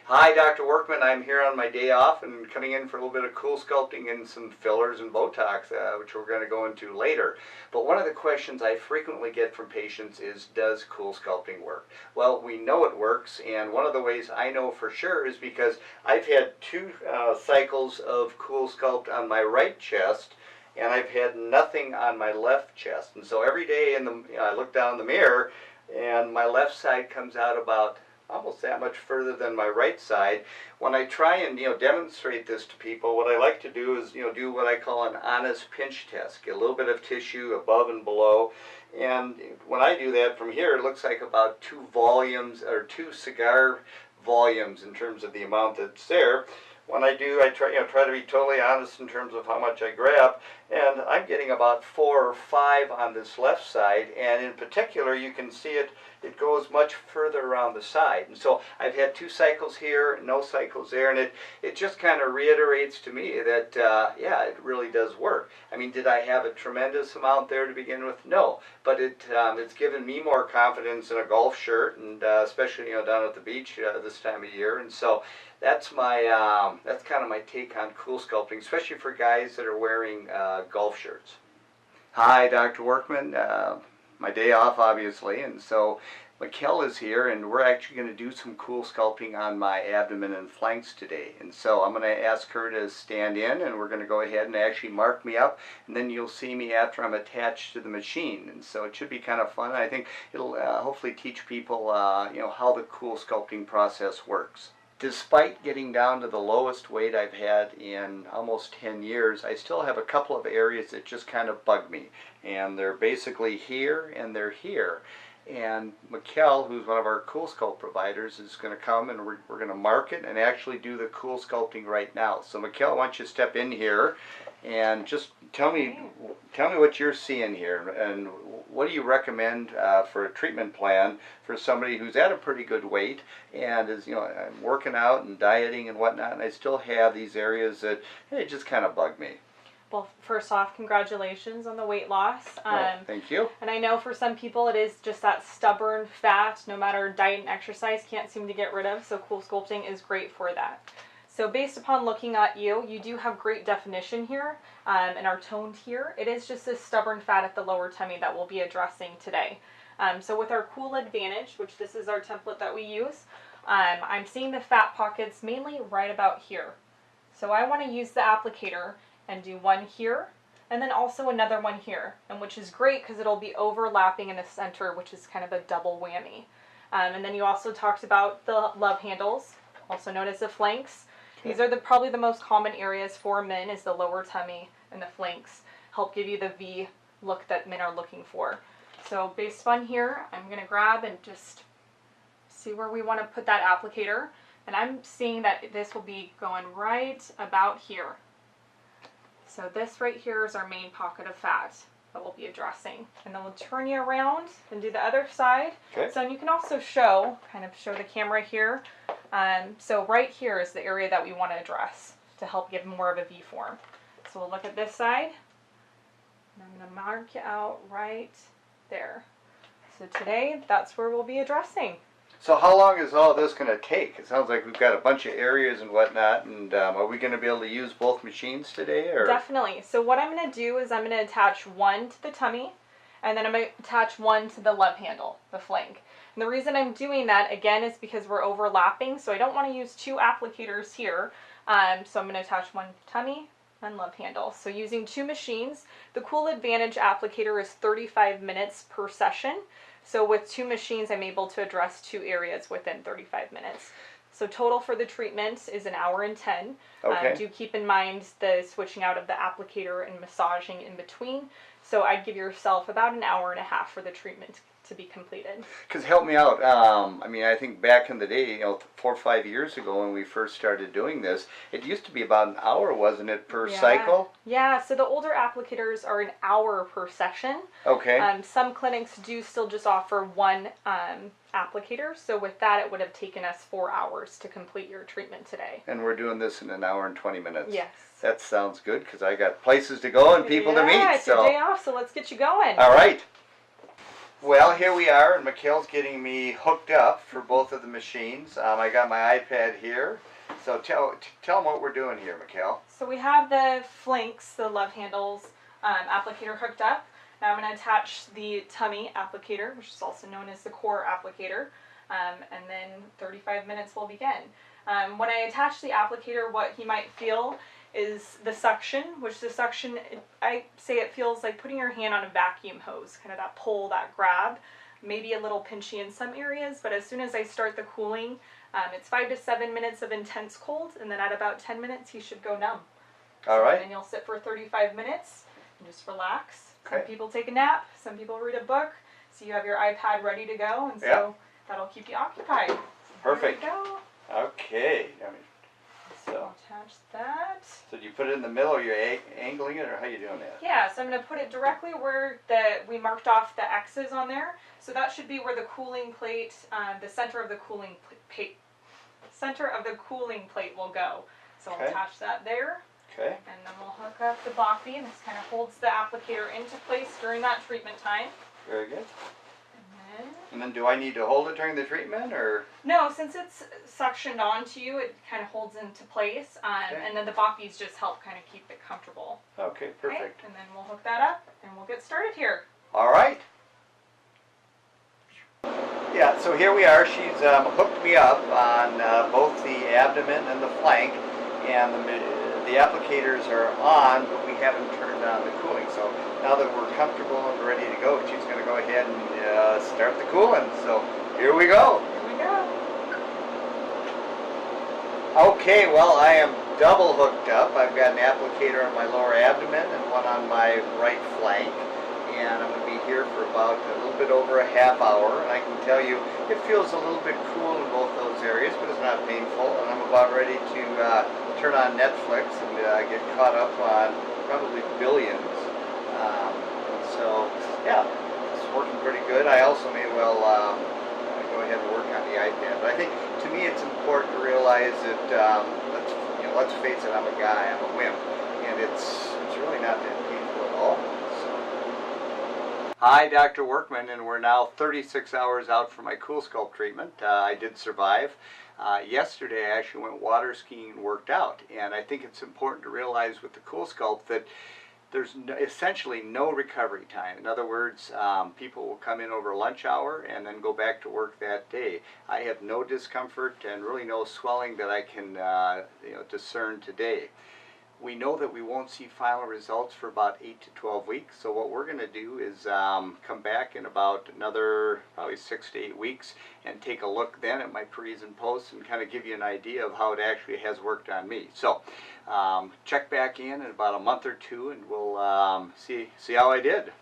Hi, Dr. Workman. I'm here on my day off and coming in for a little bit of CoolSculpting and some fillers and Botox, which we're going to go into later. But one of the questions I frequently get from patients is, does CoolSculpting work? Well, we know it works, and one of the ways I know for sure is because I've had two cycles of CoolSculpt on my right chest, and I've had nothing on my left chest. And so every day I look down in the mirror, and my left side comes out about almost that much further than my right side. When I try and demonstrate this to people, what I like to do is do what I call an honest pinch test. Get a little bit of tissue above and below, and when I do that from here, it looks like about two cigar volumes in terms of the amount that's there. When I do, I try to be totally honest in terms of how much I grab, and I'm getting about 4 or 5 on this left side, and in particular you can see it goes much further around the side. And so I've had 2 cycles here, no cycles there, and it just kind of reiterates to me that yeah, it really does work. I mean, did I have a tremendous amount there to begin with? No, but it's given me more confidence in a golf shirt, and especially down at the beach this time of year. And so that's my that's kind of my take on CoolSculpting, especially for guys that are wearing golf shirts. Hi, Dr. Workman. My day off, obviously, and so Michael is here, and we're actually going to do some CoolSculpting on my abdomen and flanks today. And so I'm going to ask her to stand in, and we're going to go ahead and actually mark me up, and then you'll see me after I'm attached to the machine. And so it should be kind of fun. I think it'll hopefully teach people how the CoolSculpting process works. Despite getting down to the lowest weight I've had in almost 10 years, I still have a couple of areas that just kind of bug me. And they're basically here and they're here. And Michael, who's one of our CoolSculpt providers, is going to come and we're going to mark it and actually do the CoolSculpting right now. So Michael, why don't you step in here and just tell me what you're seeing here, and what do you recommend for a treatment plan for somebody who's at a pretty good weight and is I'm working out and dieting and whatnot, and I still have these areas that just kind of bug me. Well, first off, congratulations on the weight loss. Thank you. And I know for some people it is just that stubborn fat, no matter diet and exercise, can't seem to get rid of, so CoolSculpting is great for that. So based upon looking at you do have great definition here and are toned here. It is just this stubborn fat at the lower tummy that we'll be addressing today. So with our Cool Advantage, which this is our template that we use, I'm seeing the fat pockets mainly right about here. So I want to use the applicator and do one here, and then also another one here, and which is great because it'll be overlapping in the center, which is kind of a double whammy. And then you also talked about the love handles, also known as the flanks. Okay. These are probably the most common areas for men, is the lower tummy and the flanks. Help give you the V look that men are looking for. So based on here, I'm going to grab and just see where we want to put that applicator, and I'm seeing that this will be going right about here. So this right here is our main pocket of fat that we'll be addressing. And then we'll turn you around and do the other side. Okay. So you can also show the camera here. So right here is the area that we want to address to help give more of a V form. So we'll look at this side. And I'm going to mark you out right there. So today, that's where we'll be addressing. So how long is all this going to take? It sounds like we've got a bunch of areas and whatnot, and are we going to be able to use both machines today? Or? Definitely. So what I'm going to do is I'm going to attach one to the tummy, and then I'm going to attach one to the love handle, the flank. And the reason I'm doing that, again, is because we're overlapping, so I don't want to use 2 applicators here. So I'm going to attach one tummy and love handle. So using 2 machines, the Cool Advantage applicator is 35 minutes per session. So with 2 machines, I'm able to address 2 areas within 35 minutes. So total for the treatment is 1 hour and 10. Okay. Do keep in mind the switching out of the applicator and massaging in between. So I'd give yourself about 1.5 hours for the treatment to be completed. Because help me out. I mean, I think back in the day, 4 or 5 years ago when we first started doing this, it used to be about 1 hour, wasn't it, per cycle? Yeah, so the older applicators are 1 hour per session. Okay. Some clinics do still just offer 1 applicator, so with that it would have taken us 4 hours to complete your treatment today. And we're doing this in 1 hour and 20 minutes. Yes. That sounds good, because I got places to go and people to meet. Yeah, it's your day off, so let's get you going. All right. Well, here we are, and Mikhail's getting me hooked up for both of the machines. I got my iPad here. So tell them what we're doing here, Mikhail. So we have the flanks, the love handles applicator hooked up. Now I'm going to attach the tummy applicator, which is also known as the core applicator, and then 35 minutes will begin. When I attach the applicator, what he might feel is the suction, which the suction, I say it feels like putting your hand on a vacuum hose, kind of that pull, that grab, maybe a little pinchy in some areas, but as soon as I start the cooling, it's 5 to 7 minutes of intense cold, and then at about 10 minutes he should go numb. All right. And you'll sit for 35 minutes and just relax. Okay. Some people take a nap, some people read a book, so you have your iPad ready to go, and so that'll keep you occupied. So perfect. There we go. Okay. So attach that. So do you put it in the middle, or you're angling it, or how you doing that? Yeah, so I'm going to put it directly where we marked off the X's on there. So that should be where the cooling plate, the center of the cooling plate will go. So I'll attach that there. Okay. And then we'll hook up the boppy, and this kind of holds the applicator into place during that treatment time. Very good. And then do I need to hold it during the treatment, or? No, since it's suctioned onto you, it kind of holds into place, and then the boppies just help kind of keep it comfortable. Okay, perfect. Okay? And then we'll hook that up, and we'll get started here. All right. Yeah, so here we are. She's hooked me up on both the abdomen and the flank, and the applicators are on, but we haven't turned on the cooling. So now that we're comfortable and ready to go, she's going to go ahead and start the cooling. So here we go. Here we go. Okay, well, I am double hooked up. I've got an applicator on my lower abdomen and one on my right flank. And I'm going to be here for about a little bit over a half hour. And I can tell you, it feels a little bit cool in both those areas, but it's not painful. And I'm about ready to turn on Netflix and get caught up on probably Billions. So, yeah, it's working pretty good. I also may well go ahead and work on the iPad. But I think, to me, it's important to realize that, let's face it, I'm a guy, I'm a wimp. And it's really not that painful at all. Hi, Dr. Workman, and we're now 36 hours out from my CoolSculpt treatment. I did survive. Yesterday I actually went water skiing and worked out, and I think it's important to realize with the CoolSculpt that there's essentially no recovery time. In other words, people will come in over lunch hour and then go back to work that day. I have no discomfort and really no swelling that I can discern today. We know that we won't see final results for about 8 to 12 weeks, so what we're going to do is come back in about another probably 6 to 8 weeks and take a look then at my pre's and posts and kind of give you an idea of how it actually has worked on me. So check back in about a month or two and we'll see how I did.